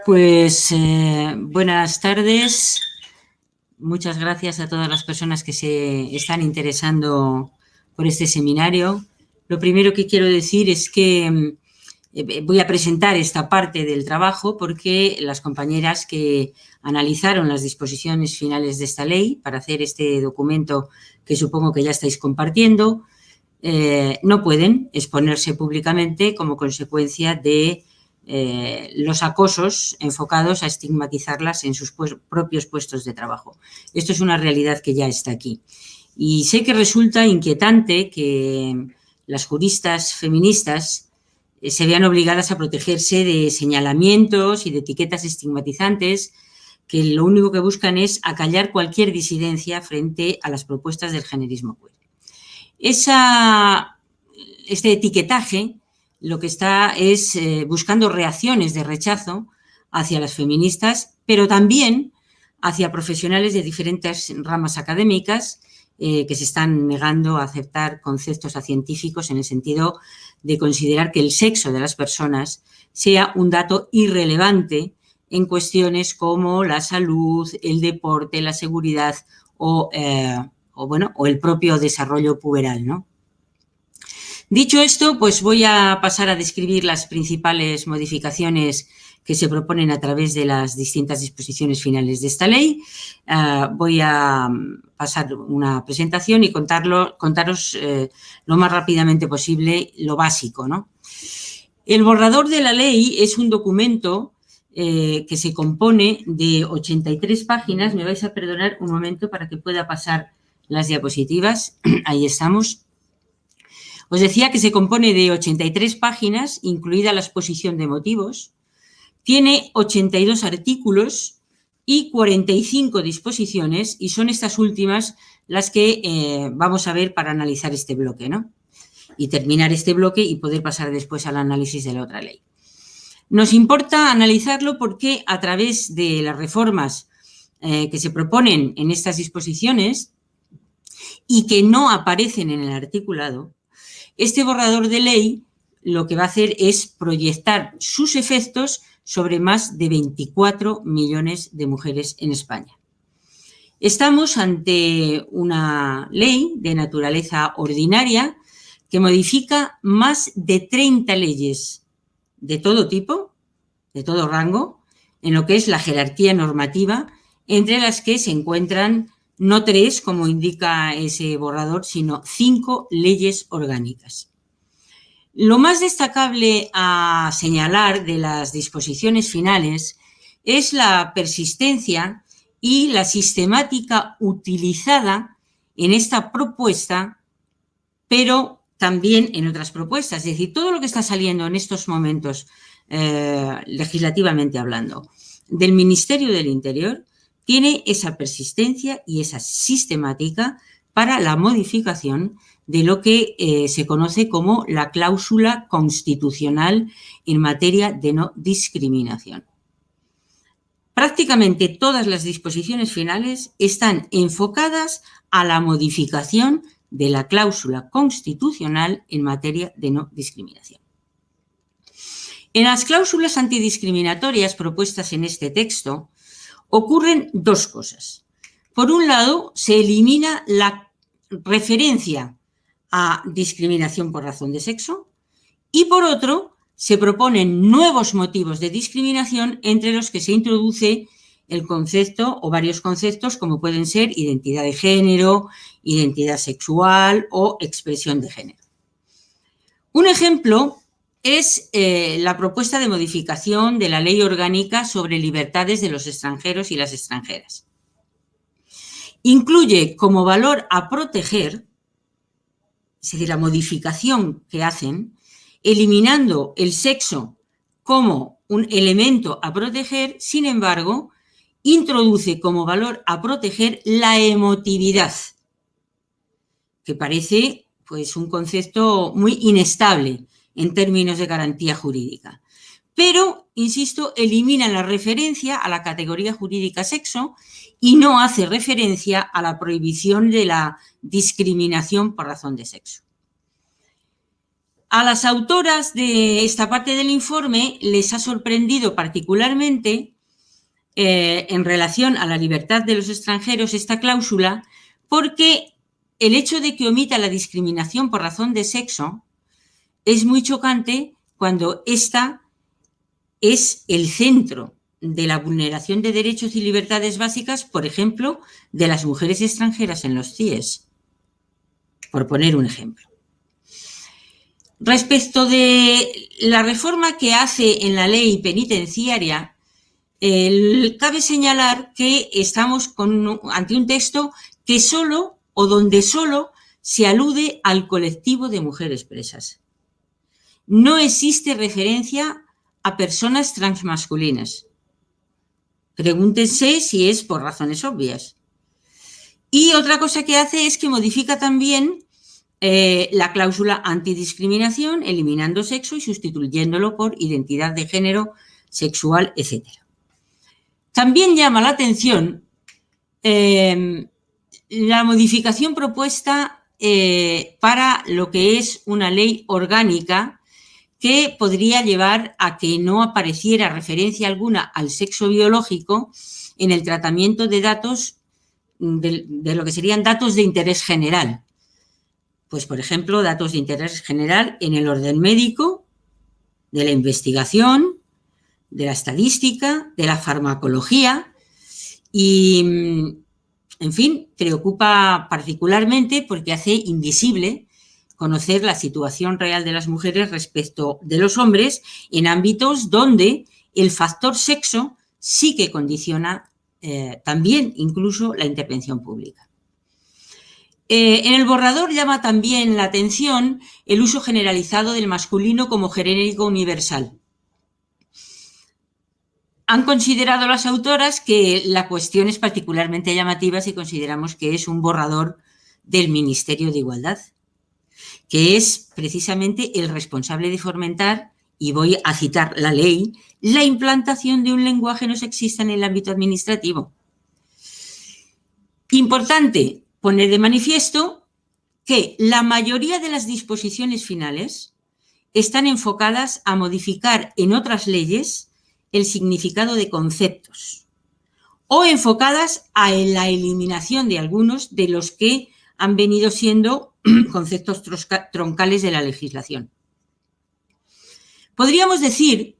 Pues buenas tardes. Muchas gracias a todas las personas que se están interesando por este seminario. Lo primero que quiero decir es que voy a presentar esta parte del trabajo porque las compañeras que analizaron las disposiciones finales de esta ley para hacer este documento que supongo que ya estáis compartiendo, no pueden exponerse públicamente como consecuencia de los acosos enfocados a estigmatizarlas en sus propios puestos de trabajo. Esto es una realidad que ya está aquí. Y sé que resulta inquietante que las juristas feministas se vean obligadas a protegerse de señalamientos y de etiquetas estigmatizantes que lo único que buscan es acallar cualquier disidencia frente a las propuestas del generismo queer. Este etiquetaje lo que está es buscando reacciones de rechazo hacia las feministas, pero también hacia profesionales de diferentes ramas académicas que se están negando a aceptar conceptos científicos en el sentido de considerar que el sexo de las personas sea un dato irrelevante en cuestiones como la salud, el deporte, la seguridad o el propio desarrollo puberal, ¿no? Dicho esto, pues voy a pasar a describir las principales modificaciones que se proponen a través de las distintas disposiciones finales de esta ley. Voy a pasar una presentación y contaros lo más rápidamente posible lo básico, ¿no? El borrador de la ley es un documento que se compone de 83 páginas. Me vais a perdonar un momento para que pueda pasar las diapositivas. Ahí estamos. Os decía que se compone de 83 páginas, incluida la exposición de motivos. Tiene 82 artículos y 45 disposiciones, y son estas últimas las que vamos a ver para analizar este bloque, ¿no? Y terminar este bloque y poder pasar después al análisis de la otra ley. Nos importa analizarlo porque a través de las reformas que se proponen en estas disposiciones y que no aparecen en el articulado, este borrador de ley lo que va a hacer es proyectar sus efectos sobre más de 24 millones de mujeres en España. Estamos ante una ley de naturaleza ordinaria que modifica más de 30 leyes de todo tipo, de todo rango, en lo que es la jerarquía normativa, entre las que se encuentran no 3, como indica ese borrador, sino 5 leyes orgánicas. Lo más destacable a señalar de las disposiciones finales es la persistencia y la sistemática utilizada en esta propuesta, pero también en otras propuestas. Es decir, todo lo que está saliendo en estos momentos, legislativamente hablando, del Ministerio del Interior, tiene esa persistencia y esa sistemática para la modificación de lo que se conoce como la cláusula constitucional en materia de no discriminación. Prácticamente todas las disposiciones finales están enfocadas a la modificación de la cláusula constitucional en materia de no discriminación. En las cláusulas antidiscriminatorias propuestas en este texto ocurren dos cosas. Por un lado, se elimina la referencia a discriminación por razón de sexo y, por otro, se proponen nuevos motivos de discriminación entre los que se introduce el concepto o varios conceptos como pueden ser identidad de género, identidad sexual o expresión de género. Un ejemplo es la propuesta de modificación de la Ley Orgánica sobre libertades de los extranjeros y las extranjeras. Incluye como valor a proteger, es decir, la modificación que hacen, eliminando el sexo como un elemento a proteger, sin embargo, introduce como valor a proteger la emotividad, que parece pues, un concepto muy inestable en términos de garantía jurídica. Pero, insisto, elimina la referencia a la categoría jurídica sexo y no hace referencia a la prohibición de la discriminación por razón de sexo. A las autoras de esta parte del informe les ha sorprendido particularmente en relación a la libertad de los extranjeros esta cláusula, porque el hecho de que omita la discriminación por razón de sexo es muy chocante cuando esta es el centro de la vulneración de derechos y libertades básicas, por ejemplo, de las mujeres extranjeras en los CIES, por poner un ejemplo. Respecto de la reforma que hace en la ley penitenciaria, cabe señalar que estamos ante un texto que solo o donde solo se alude al colectivo de mujeres presas. No existe referencia a personas transmasculinas. Pregúntense si es por razones obvias. Y otra cosa que hace es que modifica también la cláusula antidiscriminación, eliminando sexo y sustituyéndolo por identidad de género, sexual, etc. También llama la atención la modificación propuesta para lo que es una ley orgánica que podría llevar a que no apareciera referencia alguna al sexo biológico en el tratamiento de datos, de lo que serían datos de interés general. Pues, por ejemplo, datos de interés general en el orden médico, de la investigación, de la estadística, de la farmacología y, en fin, preocupa particularmente porque hace invisible conocer la situación real de las mujeres respecto de los hombres en ámbitos donde el factor sexo sí que condiciona también incluso la intervención pública. En el borrador llama también la atención el uso generalizado del masculino como genérico universal. Han considerado las autoras que la cuestión es particularmente llamativa si consideramos que es un borrador del Ministerio de Igualdad, que es precisamente el responsable de fomentar, y voy a citar la ley, la implantación de un lenguaje no sexista en el ámbito administrativo. Importante poner de manifiesto que la mayoría de las disposiciones finales están enfocadas a modificar en otras leyes el significado de conceptos o enfocadas a la eliminación de algunos de los que han venido siendo conceptos troncales de la legislación. Podríamos decir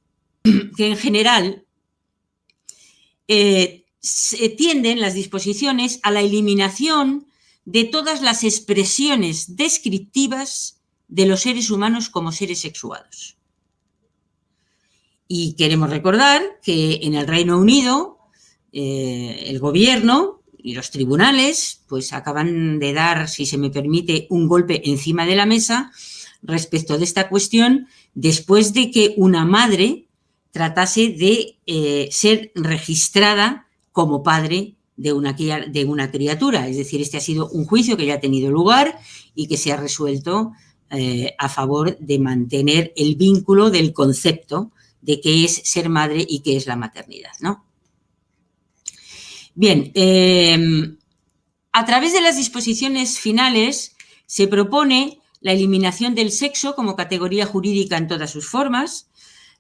que en general se tienden las disposiciones a la eliminación de todas las expresiones descriptivas de los seres humanos como seres sexuados. Y queremos recordar que en el Reino Unido el gobierno y los tribunales pues acaban de dar, si se me permite, un golpe encima de la mesa respecto de esta cuestión después de que una madre tratase de ser registrada como padre de una criatura. Es decir, este ha sido un juicio que ya ha tenido lugar y que se ha resuelto a favor de mantener el vínculo del concepto de qué es ser madre y qué es la maternidad, ¿no? Bien, a través de las disposiciones finales se propone la eliminación del sexo como categoría jurídica en todas sus formas,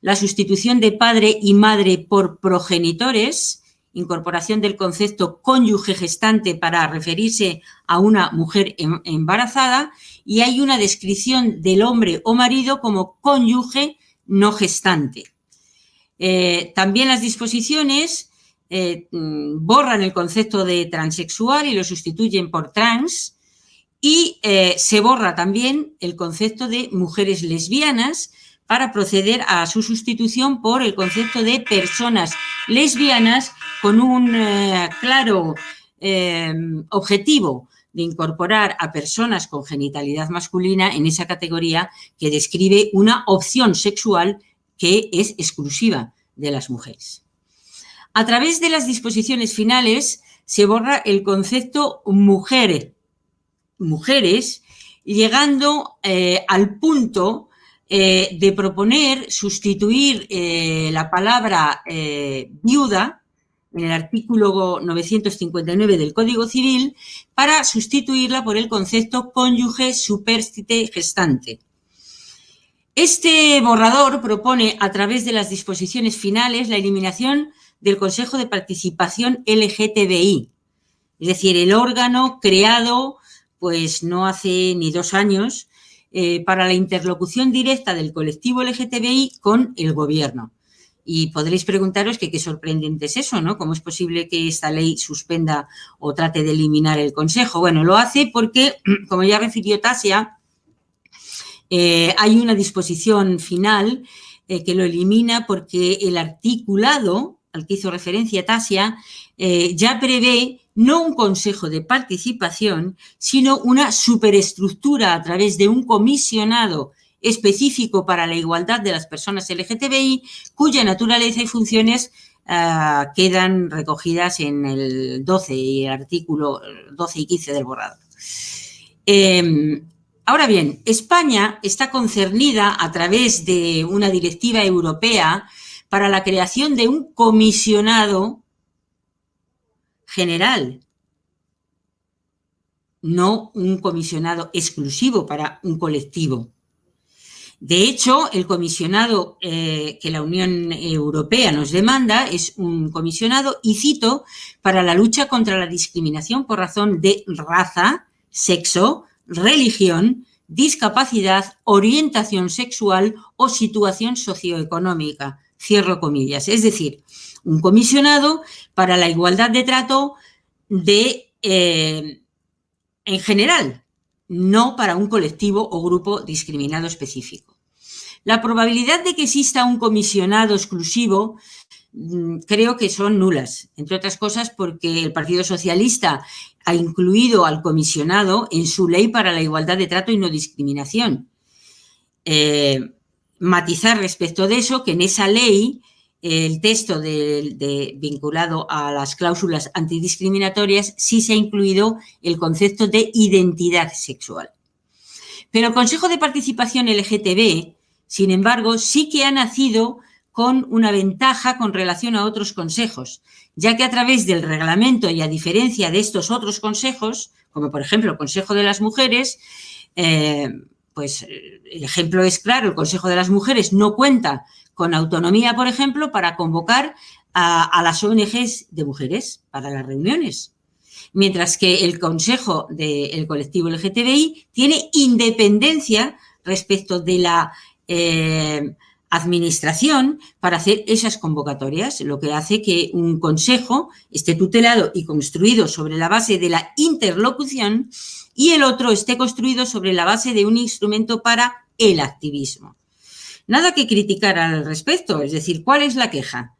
la sustitución de padre y madre por progenitores, incorporación del concepto cónyuge gestante para referirse a una mujer embarazada, y hay una descripción del hombre o marido como cónyuge no gestante. También las disposiciones borran el concepto de transexual y lo sustituyen por trans, y se borra también el concepto de mujeres lesbianas para proceder a su sustitución por el concepto de personas lesbianas con un claro objetivo de incorporar a personas con genitalidad masculina en esa categoría que describe una opción sexual que es exclusiva de las mujeres. A través de las disposiciones finales se borra el concepto mujeres, llegando al punto de proponer sustituir la palabra viuda en el artículo 959 del Código Civil para sustituirla por el concepto cónyuge supérstite gestante. Este borrador propone, a través de las disposiciones finales, la eliminación del Consejo de Participación LGTBI, es decir, el órgano creado pues no hace ni 2 años para la interlocución directa del colectivo LGTBI con el gobierno. Y podréis preguntaros que qué sorprendente es eso, ¿no? ¿Cómo es posible que esta ley suspenda o trate de eliminar el Consejo? Bueno, lo hace porque, como ya refirió Tasia, hay una disposición final que lo elimina porque el articulado al que hizo referencia Tasia ya prevé no un consejo de participación, sino una superestructura a través de un comisionado específico para la igualdad de las personas LGTBI, cuya naturaleza y funciones quedan recogidas en el 12 y el artículo 12 y 15 del borrador. Ahora bien, España está concernida a través de una directiva europea para la creación de un comisionado general, no un comisionado exclusivo para un colectivo. De hecho, el comisionado que la Unión Europea nos demanda es un comisionado, y cito, para la lucha contra la discriminación por razón de raza, sexo, religión, discapacidad, orientación sexual o situación socioeconómica. Cierro comillas. Es decir, un comisionado para la igualdad de trato en general, no para un colectivo o grupo discriminado específico. La probabilidad de que exista un comisionado exclusivo creo que son nulas, entre otras cosas porque el Partido Socialista ha incluido al comisionado en su ley para la igualdad de trato y no discriminación. Matizar respecto de eso, que en esa ley el texto vinculado a las cláusulas antidiscriminatorias sí se ha incluido el concepto de identidad sexual. Pero el Consejo de Participación LGTB, sin embargo, sí que ha nacido con una ventaja con relación a otros consejos, ya que a través del reglamento y a diferencia de estos otros consejos, como por ejemplo el Consejo de las Mujeres, pues el ejemplo es claro, el Consejo de las Mujeres no cuenta con autonomía, por ejemplo, para convocar a las ONGs de mujeres para las reuniones, mientras que el Consejo del colectivo LGTBI tiene independencia respecto de la administración para hacer esas convocatorias, lo que hace que un consejo esté tutelado y construido sobre la base de la interlocución y el otro esté construido sobre la base de un instrumento para el activismo. Nada que criticar al respecto, es decir, ¿cuál es la queja?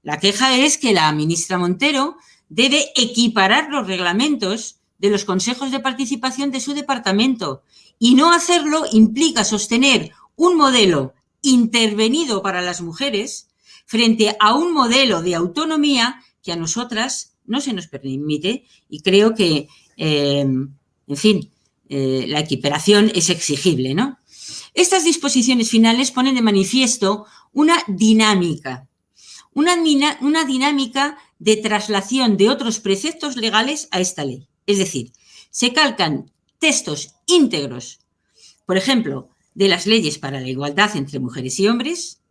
La queja es que la ministra Montero debe equiparar los reglamentos de los consejos de participación de su departamento, y no hacerlo implica sostener un modelo intervenido para las mujeres frente a un modelo de autonomía que a nosotras no se nos permite, y creo que, en fin, la equiparación es exigible, ¿no? Estas disposiciones finales ponen de manifiesto una dinámica de traslación de otros preceptos legales a esta ley. Es decir, se calcan textos íntegros, por ejemplo, de las leyes para la igualdad entre mujeres y hombres,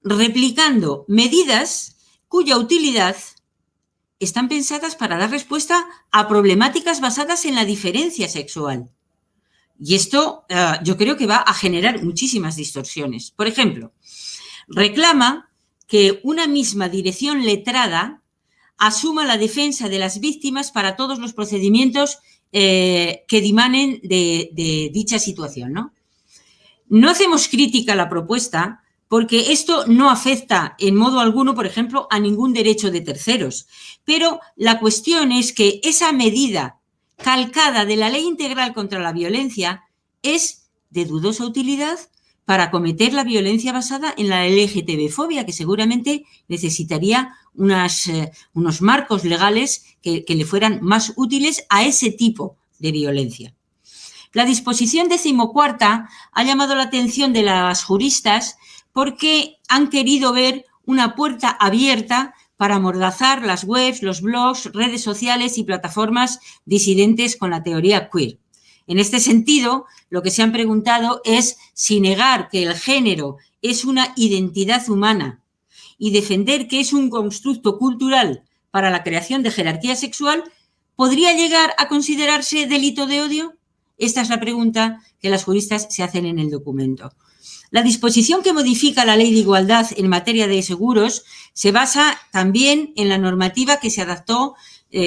replicando medidas cuya utilidad están pensadas para dar respuesta a problemáticas basadas en la diferencia sexual. Y esto yo creo que va a generar muchísimas distorsiones. Por ejemplo, reclama que una misma dirección letrada asuma la defensa de las víctimas para todos los procedimientos que dimanen de dicha situación, ¿no? No hacemos crítica a la propuesta porque esto no afecta en modo alguno, por ejemplo, a ningún derecho de terceros. Pero la cuestión es que esa medida calcada de la Ley Integral contra la Violencia es de dudosa utilidad para cometer la violencia basada en la LGTB-fobia, que seguramente necesitaría unos marcos legales que le fueran más útiles a ese tipo de violencia. La disposición 14ª ha llamado la atención de las juristas porque han querido ver una puerta abierta para amordazar las webs, los blogs, redes sociales y plataformas disidentes con la teoría queer. En este sentido, lo que se han preguntado es si negar que el género es una identidad humana y defender que es un constructo cultural para la creación de jerarquía sexual, ¿podría llegar a considerarse delito de odio? Esta es la pregunta que las juristas se hacen en el documento. La disposición que modifica la Ley de Igualdad en materia de seguros se basa también en la normativa que se adaptó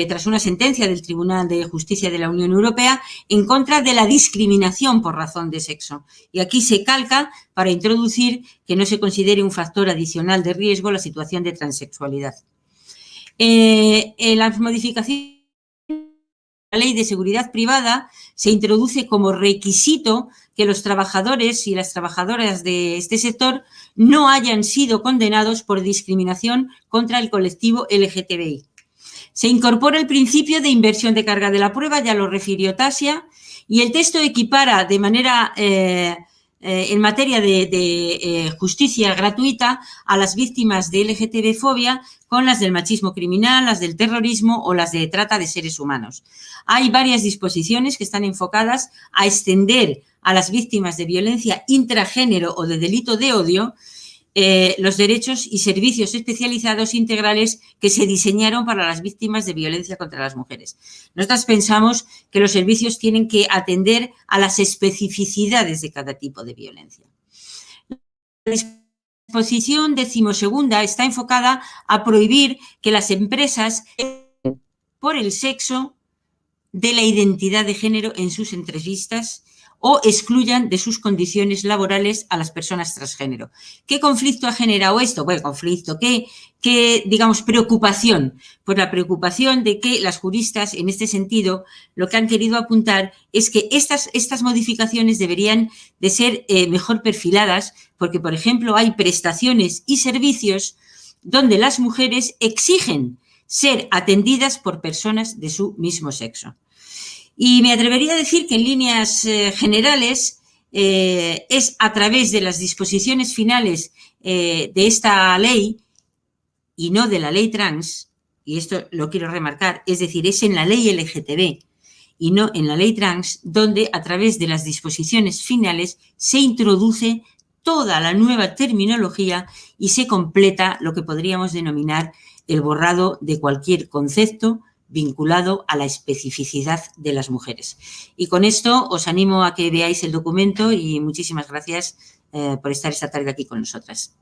tras una sentencia del Tribunal de Justicia de la Unión Europea en contra de la discriminación por razón de sexo. Y aquí se calca para introducir que no se considere un factor adicional de riesgo la situación de transexualidad. En la modificación la Ley de Seguridad Privada se introduce como requisito que los trabajadores y las trabajadoras de este sector no hayan sido condenados por discriminación contra el colectivo LGTBI. Se incorpora el principio de inversión de carga de la prueba, ya lo refirió Tasia, y el texto equipara de manera en materia de justicia gratuita a las víctimas de LGTB-fobia con las del machismo criminal, las del terrorismo o las de trata de seres humanos. Hay varias disposiciones que están enfocadas a extender a las víctimas de violencia intragénero o de delito de odio los derechos y servicios especializados integrales que se diseñaron para las víctimas de violencia contra las mujeres. Nosotras pensamos que los servicios tienen que atender a las especificidades de cada tipo de violencia. La disposición 12ª está enfocada a prohibir que las empresas por el sexo de la identidad de género en sus entrevistas o excluyan de sus condiciones laborales a las personas transgénero. ¿Qué conflicto ha generado esto? Bueno, conflicto, ¿qué digamos, preocupación? Pues la preocupación de que las juristas, en este sentido, lo que han querido apuntar es que estas modificaciones deberían de ser mejor perfiladas, porque, por ejemplo, hay prestaciones y servicios donde las mujeres exigen ser atendidas por personas de su mismo sexo. Y me atrevería a decir que en líneas generales es a través de las disposiciones finales de esta ley y no de la ley trans, y esto lo quiero remarcar, es decir, es en la ley LGTB y no en la ley trans, donde a través de las disposiciones finales se introduce toda la nueva terminología y se completa lo que podríamos denominar el borrado de cualquier concepto vinculado a la especificidad de las mujeres. Y con esto os animo a que veáis el documento y muchísimas gracias por estar esta tarde aquí con nosotras.